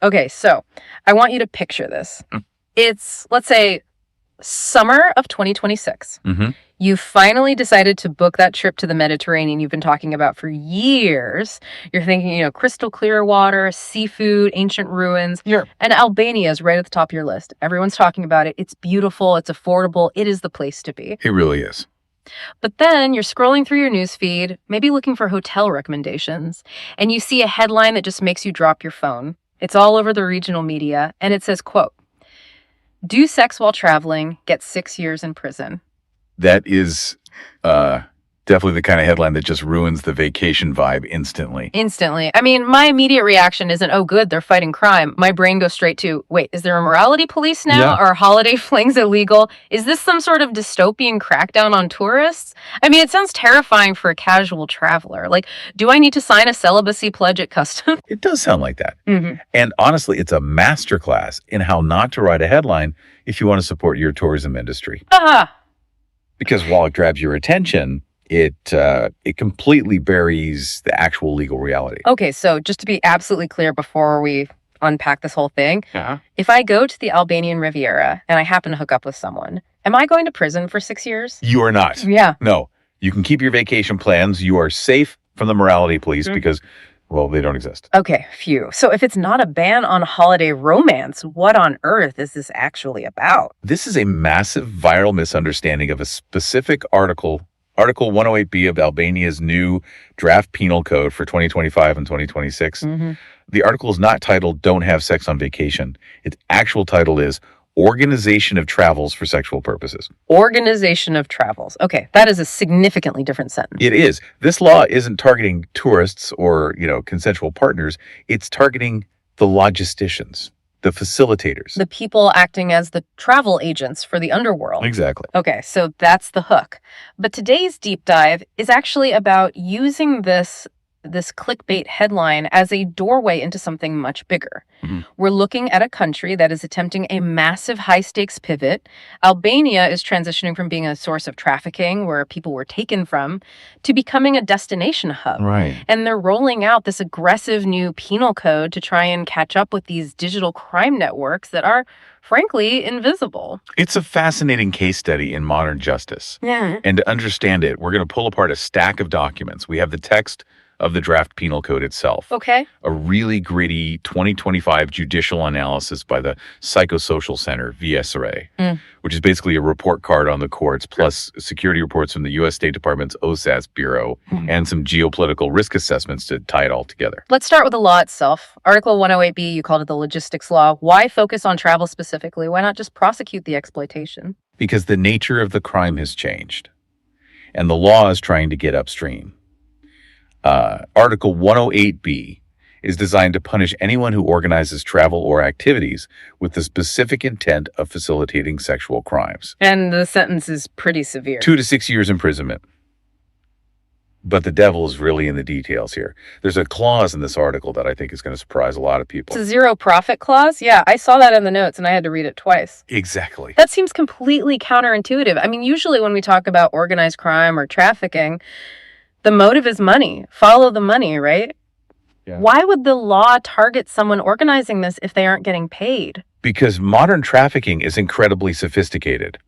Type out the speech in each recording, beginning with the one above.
Okay, so I want you to picture this. Mm. It's, let's say, summer of 2026. Mm-hmm. You finally decided to book that trip to the Mediterranean you've been talking about for years. You're thinking, crystal clear water, seafood, ancient ruins. Sure. And Albania is right at the top of your list. Everyone's talking about it. It's beautiful. It's affordable. It is the place to be. It really is. But then you're scrolling through your newsfeed, maybe looking for hotel recommendations, and you see a headline that just makes you drop your phone. It's all over the regional media, and it says, quote, "Do sex while traveling, get 6 years in prison." That is definitely the kind of headline that just ruins the vacation vibe instantly. Instantly. I mean, my immediate reaction isn't, oh, good, they're fighting crime. My brain goes straight to, wait, is there a morality police now? Yeah. Are holiday flings illegal? Is this some sort of dystopian crackdown on tourists? I mean, it sounds terrifying for a casual traveler. Like, do I need to sign a celibacy pledge at customs? It does sound like that. Mm-hmm. And honestly, it's a masterclass in how not to write a headline if you want to support your tourism industry. Ah, Because while it grabs your attention, it completely buries the actual legal reality. okay, so just to be absolutely clear before we unpack this whole thing, Uh-huh. if I go to the Albanian Riviera and I happen to hook up with someone, am I going to prison for 6 years? You are not. Yeah. No. You can keep your vacation plans. You are safe from the morality police because, well, they don't exist. Okay, phew. So if it's not a ban on holiday romance, what on earth is this actually about? This is a massive viral misunderstanding of a specific Article 108B of Albania's new draft penal code for 2025 and 2026. Mm-hmm. The article is not titled "Don't Have Sex on Vacation." Its actual title is "Organization of Travels for Sexual Purposes." Organization of travels. Okay, that is a significantly different sentence. It is. This law isn't targeting tourists or, consensual partners. It's targeting the logisticians, the facilitators. The people acting as the travel agents for the underworld. Exactly. Okay, so that's the hook. But today's deep dive is actually about using this clickbait headline as a doorway into something much bigger. Mm-hmm. We're looking at a country that is attempting a massive high-stakes pivot. Albania is transitioning from being a source of trafficking, where people were taken from, to becoming a destination hub. Right. And they're rolling out this aggressive new penal code to try and catch up with these digital crime networks that are, frankly, invisible. It's a fascinating case study in modern justice. Yeah. And to understand it, we're going to pull apart a stack of documents. We have the text of the draft penal code itself. Okay. A really gritty 2025 judicial analysis by the Psychosocial Center, VSRA, which is basically a report card on the courts, plus security reports from the U.S. State Department's OSAS Bureau, and some geopolitical risk assessments to tie it all together. Let's start with the law itself. Article 108B, you called it the logistics law. Why focus on travel specifically? Why not just prosecute the exploitation? Because the nature of the crime has changed, and the law is trying to get upstream. Article 108B is designed to punish anyone who organizes travel or activities with the specific intent of facilitating sexual crimes. And the sentence is pretty severe. 2 to 6 years imprisonment. But the devil is really in the details here. There's a clause in this article that I think is going to surprise a lot of people. It's a zero profit clause? Yeah, I saw that in the notes and I had to read it twice. Exactly. That seems completely counterintuitive. I mean, usually when we talk about organized crime or trafficking, the motive is money. Follow the money, right? Yeah. Why would the law target someone organizing this if they aren't getting paid? Because modern trafficking is incredibly sophisticated.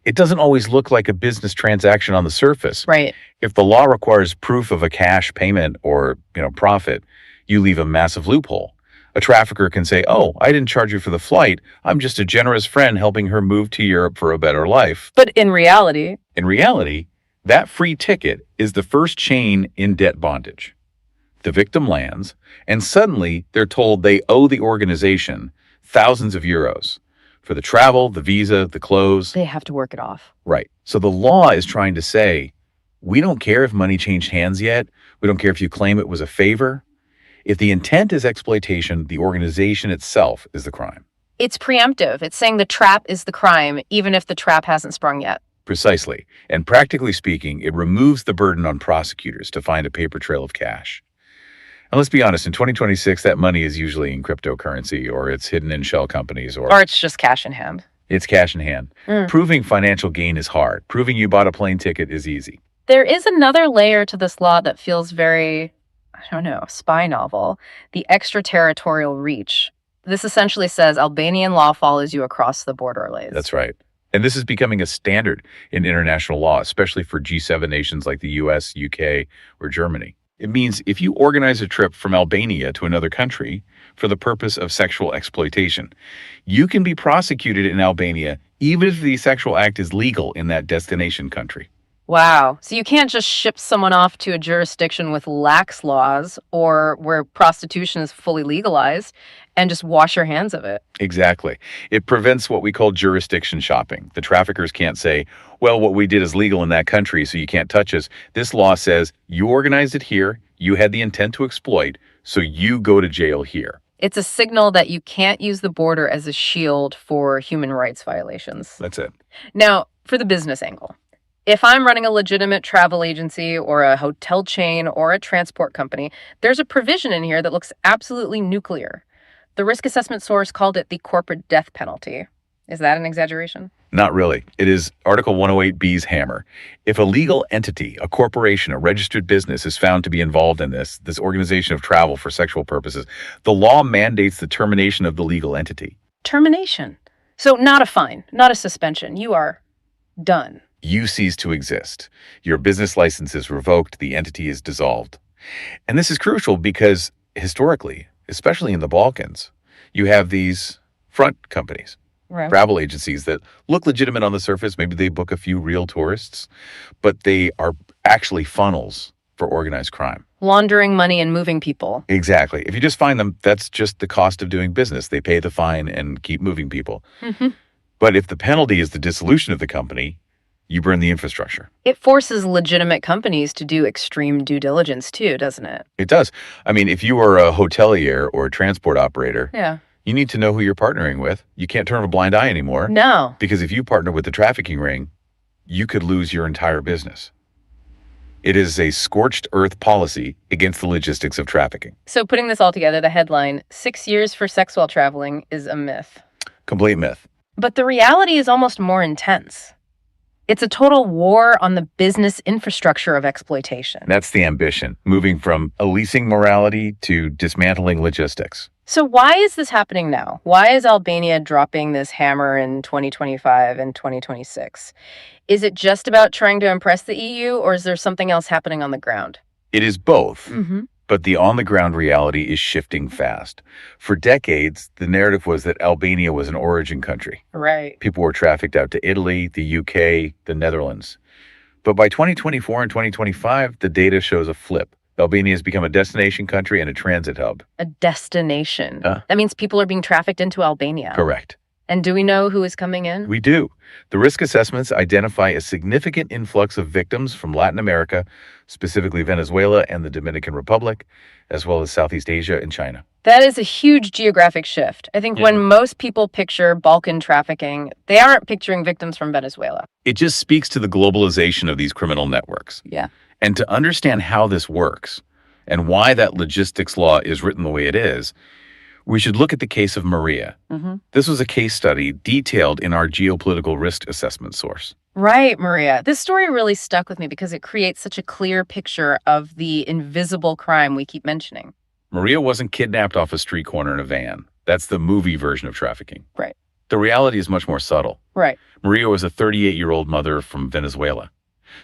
It doesn't always look like a business transaction on the surface. Right. If the law requires proof of a cash payment or, profit, you leave a massive loophole. A trafficker can say, "Oh, I didn't charge you for the flight. I'm just a generous friend helping her move to Europe for a better life." But in reality, that free ticket is the first chain in debt bondage. The victim lands, and suddenly they're told they owe the organization thousands of euros for the travel, the visa, the clothes. they have to work it off. Right. So the law is trying to say, we don't care if money changed hands yet. We don't care if you claim it was a favor. If the intent is exploitation, the organization itself is the crime. It's preemptive. It's saying the trap is the crime, even if the trap hasn't sprung yet. Precisely. And practically speaking, it removes the burden on prosecutors to find a paper trail of cash. And let's be honest, in 2026, that money is usually in cryptocurrency, or it's hidden in shell companies, or it's just cash in hand. It's cash in hand. Proving financial gain is hard. Proving you bought a plane ticket is easy. There is another layer to this law that feels very, spy novel. The extraterritorial reach. This essentially says Albanian law follows you across the border, Lays. That's right. And this is becoming a standard in international law, especially for G7 nations like the US, UK, or Germany. It means if you organize a trip from Albania to another country for the purpose of sexual exploitation, you can be prosecuted in Albania even if the sexual act is legal in that destination country. Wow. So you can't just ship someone off to a jurisdiction with lax laws or where prostitution is fully legalized and just wash your hands of it. Exactly. It prevents what we call jurisdiction shopping. The traffickers can't say, well, what we did is legal in that country, so you can't touch us. This law says you organized it here, you had the intent to exploit, so you go to jail here. It's a signal that you can't use the border as a shield for human rights violations. That's it. Now, for the business angle. If I'm running a legitimate travel agency or a hotel chain or a transport company, there's a provision in here that looks absolutely nuclear. The risk assessment source called it the corporate death penalty. Is that an exaggeration? Not really. It is Article 108B's hammer. If a legal entity, a corporation, a registered business is found to be involved in this organization of travel for sexual purposes, the law mandates the termination of the legal entity. Termination. So not a fine, not a suspension. You are done. You cease to exist. Your business license is revoked. The entity is dissolved. And this is crucial because historically, especially in the Balkans, you have these front companies, Right. travel agencies that look legitimate on the surface. Maybe they book a few real tourists, but they are actually funnels for organized crime. Laundering money and moving people. Exactly. If you just find them, that's just the cost of doing business. They pay the fine and keep moving people. Mm-hmm. But if the penalty is the dissolution of the company, you burn the infrastructure. It forces legitimate companies to do extreme due diligence too, doesn't it? It does. I mean, if you are a hotelier or a transport operator, Yeah. you need to know who you're partnering with. You can't turn a blind eye anymore. No. Because if you partner with the trafficking ring, you could lose your entire business. It is a scorched earth policy against the logistics of trafficking. So putting this all together, the headline, 6 years for sex while traveling, is a myth. Complete myth. But the reality is almost more intense. It's a total war on the business infrastructure of exploitation. That's the ambition, moving from a leasing morality to dismantling logistics. So why is this happening now? Why is Albania dropping this hammer in 2025 and 2026? Is it just about trying to impress the EU, or is there something else happening on the ground? It is both. Mm-hmm. But the on-the-ground reality is shifting fast. For decades, the narrative was that Albania was an origin country. Right. People were trafficked out to Italy, the UK, the Netherlands. But by 2024 and 2025, the data shows a flip. Albania has become a destination country and a transit hub. A destination. That means people are being trafficked into Albania. Correct. And do we know who is coming in? We do. The risk assessments identify a significant influx of victims from Latin America, specifically Venezuela and the Dominican Republic, as well as Southeast Asia and China. That is a huge geographic shift. I think when most people picture Balkan trafficking, they aren't picturing victims from Venezuela. It just speaks to the globalization of these criminal networks. Yeah. And to understand how this works and why that logistics law is written the way it is, we should look at the case of Maria. Mm-hmm. This was a case study detailed in our geopolitical risk assessment source. Right, Maria. This story really stuck with me because it creates such a clear picture of the invisible crime we keep mentioning. Maria wasn't kidnapped off a street corner in a van. That's the movie version of trafficking. Right. The reality is much more subtle. Right. Maria was a 38-year-old mother from Venezuela.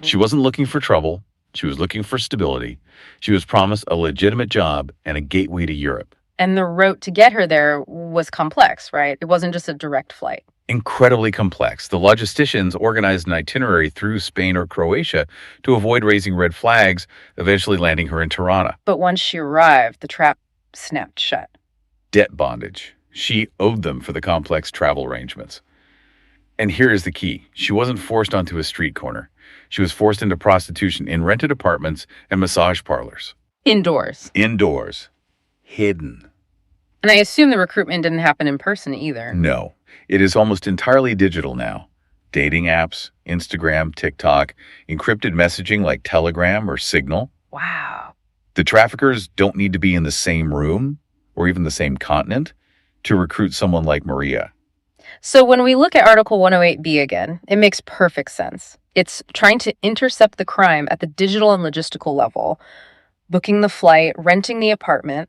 She wasn't looking for trouble. She was looking for stability. She was promised a legitimate job and a gateway to Europe. And the route to get her there was complex, right? It wasn't just a direct flight. Incredibly complex. The logisticians organized an itinerary through Spain or Croatia to avoid raising red flags, eventually landing her in Tirana. But once she arrived, the trap snapped shut. Debt bondage. She owed them for the complex travel arrangements. And here is the key. She wasn't forced onto a street corner. She was forced into prostitution in rented apartments and massage parlors. Indoors. Indoors. Hidden. And I assume the recruitment didn't happen in person either. No. It is almost entirely digital now. Dating apps, Instagram, TikTok, encrypted messaging like Telegram or Signal. Wow. The traffickers don't need to be in the same room or even the same continent to recruit someone like Maria. So when we look at Article 108B again, it makes perfect sense. It's trying to intercept the crime at the digital and logistical level, booking the flight, renting the apartment,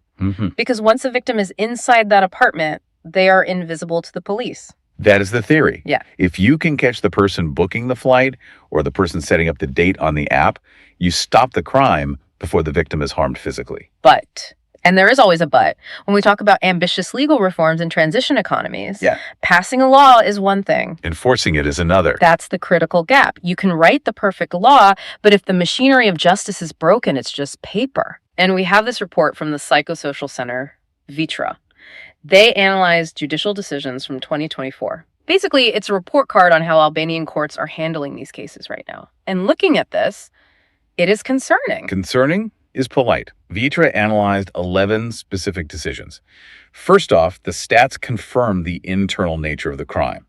because once a victim is inside that apartment, they are invisible to the police. That is the theory. Yeah. If you can catch the person booking the flight or the person setting up the date on the app, you stop the crime before the victim is harmed physically. But, and there is always a but, when we talk about ambitious legal reforms in transition economies, passing a law is one thing. Enforcing it is another. That's the critical gap. You can write the perfect law, but if the machinery of justice is broken, it's just paper. And we have this report from the Psychosocial Center, VITRA. They analyzed judicial decisions from 2024. Basically, it's a report card on how Albanian courts are handling these cases right now. And looking at this, it is concerning. Concerning is polite. Vitra analyzed 11 specific decisions. First off, the stats confirm the internal nature of the crime.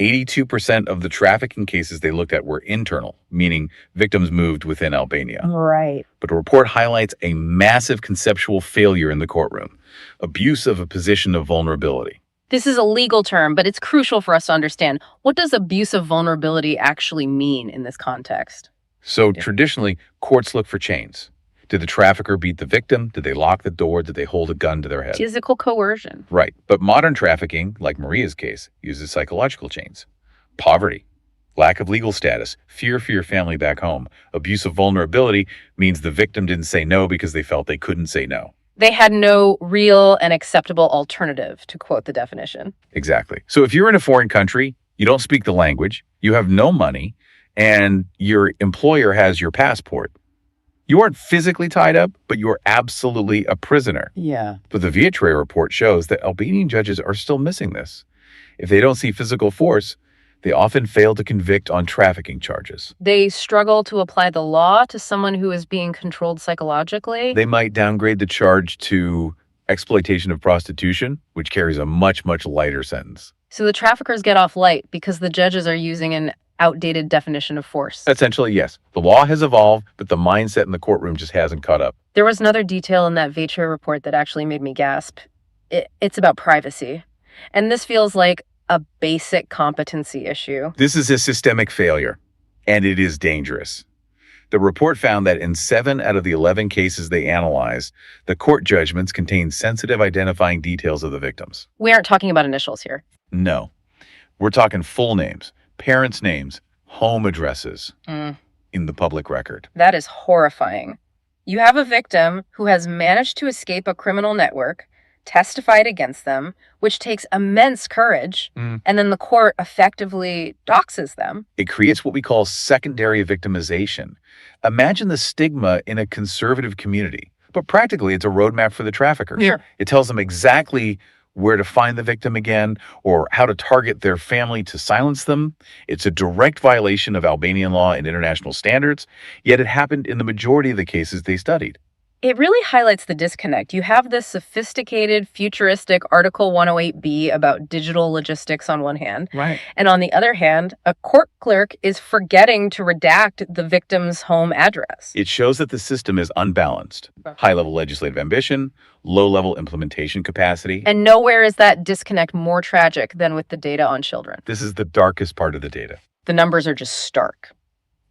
82% of the trafficking cases they looked at were internal, meaning victims moved within Albania. Right. But the report highlights a massive conceptual failure in the courtroom, abuse of a position of vulnerability. This is a legal term, but it's crucial for us to understand. What does abuse of vulnerability actually mean in this context? So traditionally, courts look for chains. Did the trafficker beat the victim? Did they lock the door? Did they hold a gun to their head? Physical coercion. Right. But modern trafficking, like Maria's case, uses psychological chains. Poverty, lack of legal status, fear for your family back home. Abuse of vulnerability means the victim didn't say no because they felt they couldn't say no. They had no real and acceptable alternative, to quote the definition. Exactly. So if you're in a foreign country, you don't speak the language, you have no money, and your employer has your passport, you aren't physically tied up, but you're absolutely a prisoner. Yeah. But the Vitra report shows that Albanian judges are still missing this. If they don't see physical force, they often fail to convict on trafficking charges. They struggle to apply the law to someone who is being controlled psychologically. They might downgrade the charge to exploitation of prostitution, which carries a much, much lighter sentence. So the traffickers get off light because the judges are using an outdated definition of force. Essentially, yes. The law has evolved, but the mindset in the courtroom just hasn't caught up. There was another detail in that Vitra report that actually made me gasp. It's about privacy. And this feels like a basic competency issue. This is a systemic failure, and it is dangerous. The report found that in 7 out of the 11 cases they analyzed, the court judgments contained sensitive identifying details of the victims. We aren't talking about initials here. No. We're talking full names, parents' names, home addresses in the public record. That is horrifying. You have a victim who has managed to escape a criminal network, testified against them, which takes immense courage, and then the court effectively doxes them. It creates what we call secondary victimization. Imagine the stigma in a conservative community, but practically it's a roadmap for the traffickers. Sure. It tells them exactly where to find the victim again, or how to target their family to silence them. It's a direct violation of Albanian law and international standards, yet it happened in the majority of the cases they studied. It really highlights the disconnect. You have this sophisticated, futuristic Article 108B about digital logistics on one hand. Right. And on the other hand, a court clerk is forgetting to redact the victim's home address. It shows that the system is unbalanced. High-level legislative ambition, low-level implementation capacity. And nowhere is that disconnect more tragic than with the data on children. This is the darkest part of the data. The numbers are just stark.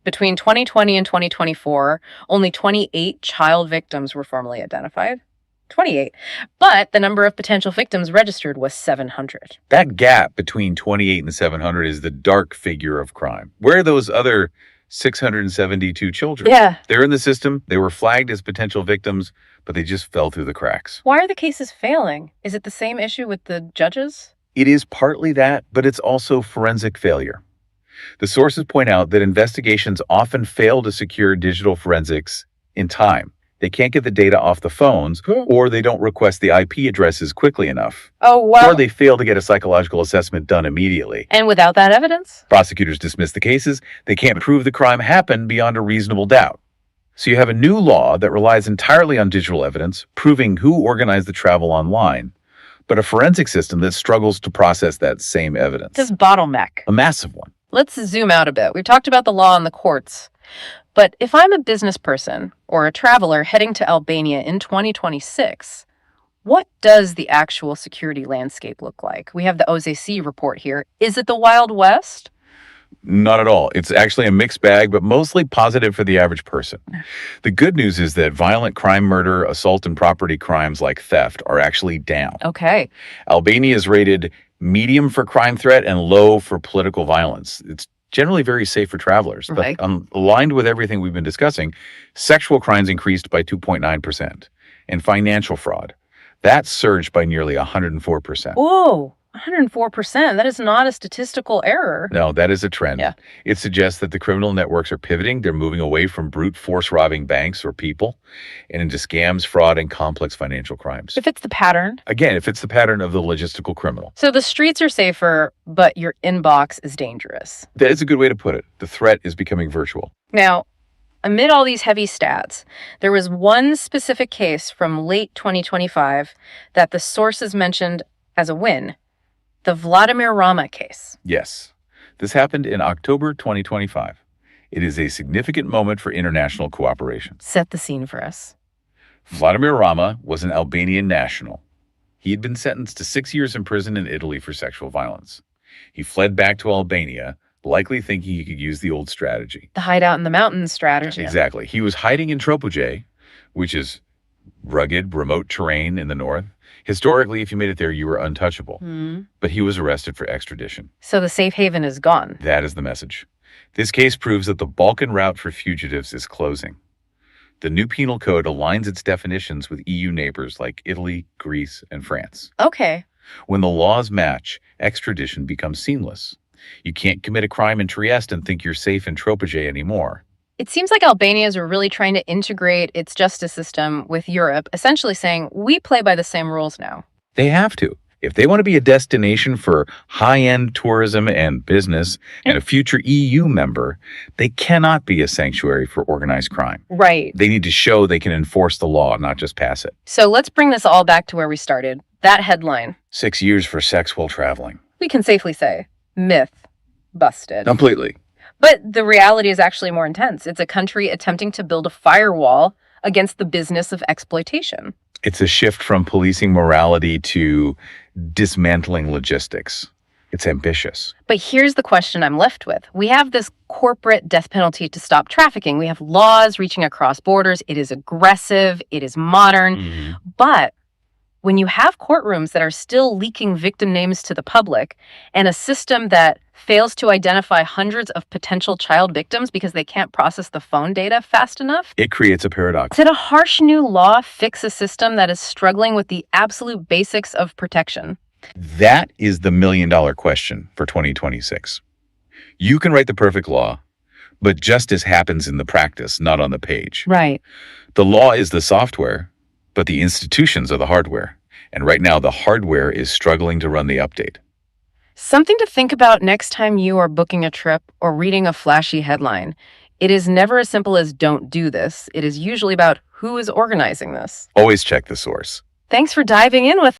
Between 2020 and 2024, only 28 child victims were formally identified. 28. But the number of potential victims registered was 700. That gap between 28 and 700 is the dark figure of crime. Where are those other 672 children? Yeah. They're in the system. They were flagged as potential victims, but they just fell through the cracks. Why are the cases failing? Is it the same issue with the judges? It is partly that, but it's also forensic failure. The sources point out that investigations often fail to secure digital forensics in time. They can't get the data off the phones, or they don't request the IP addresses quickly enough. Oh, wow. Or they fail to get a psychological assessment done immediately. And without that evidence? Prosecutors dismiss the cases. They can't prove the crime happened beyond a reasonable doubt. So you have a new law that relies entirely on digital evidence, proving who organized the travel online, but a forensic system that struggles to process that same evidence. This bottleneck. A massive one. Let's zoom out a bit. We've talked about the law and the courts. But if I'm a business person or a traveler heading to Albania in 2026, what does the actual security landscape look like? We have the OZC report here. Is it the Wild West? Not at all. It's actually a mixed bag, but mostly positive for the average person. The good news is that violent crime, murder, assault, and property crimes like theft are actually down. Okay. Albania is rated medium for crime threat and low for political violence. It's generally very safe for travelers. Right. But aligned with everything we've been discussing, sexual crimes increased by 2.9%, and financial fraud, that surged by nearly 104%. Whoa, 104%. That is not a statistical error. No, that is a trend. Yeah. It suggests that the criminal networks are pivoting. They're moving away from brute force robbing banks or people and into scams, fraud, and complex financial crimes. If it's the pattern. Again, if it's the pattern of the logistical criminal. So the streets are safer, but your inbox is dangerous. That is a good way to put it. The threat is becoming virtual. Now, amid all these heavy stats, there was one specific case from late 2025 that the sources mentioned as a win. The Vladimir Rama case. Yes. This happened in October 2025. It is a significant moment for international cooperation. Set the scene for us. Vladimir Rama was an Albanian national. He had been sentenced to 6 years in prison in Italy for sexual violence. He fled back to Albania, likely thinking he could use the old strategy. The hideout in the mountains strategy. Exactly. He was hiding in Tropoje, which is rugged, remote terrain in the north. Historically, if you made it there, you were untouchable. But he was arrested for extradition. So the safe haven is gone. That is the message. This case proves that the Balkan route for fugitives is closing. The new penal code aligns its definitions with EU neighbors like Italy, Greece, and France. Okay. When the laws match, extradition becomes seamless. You can't commit a crime in Trieste and think you're safe in Tropoje anymore. It seems like Albanians are really trying to integrate its justice system with Europe, essentially saying, we play by the same rules now. They have to. If they want to be a destination for high-end tourism and business and a future EU member, they cannot be a sanctuary for organized crime. Right. They need to show they can enforce the law, not just pass it. So let's bring this all back to where we started. That headline. 6 years for sex while traveling. We can safely say, myth busted. Completely. But the reality is actually more intense. It's a country attempting to build a firewall against the business of exploitation. It's a shift from policing morality to dismantling logistics. It's ambitious. But here's the question I'm left with. We have this corporate death penalty to stop trafficking. We have laws reaching across borders. It is aggressive. It is modern. But when you have courtrooms that are still leaking victim names to the public and a system that fails to identify hundreds of potential child victims because they can't process the phone data fast enough, it creates a paradox. Did a harsh new law fix a system that is struggling with the absolute basics of protection? That is the million-dollar question for 2026. You can write the perfect law, but justice happens in the practice, not on the page. Right. The law is the software, but the institutions are the hardware. And right now, the hardware is struggling to run the update. Something to think about next time you are booking a trip or reading a flashy headline. It is never as simple as don't do this. It is usually about who is organizing this. Always check the source. Thanks for diving in with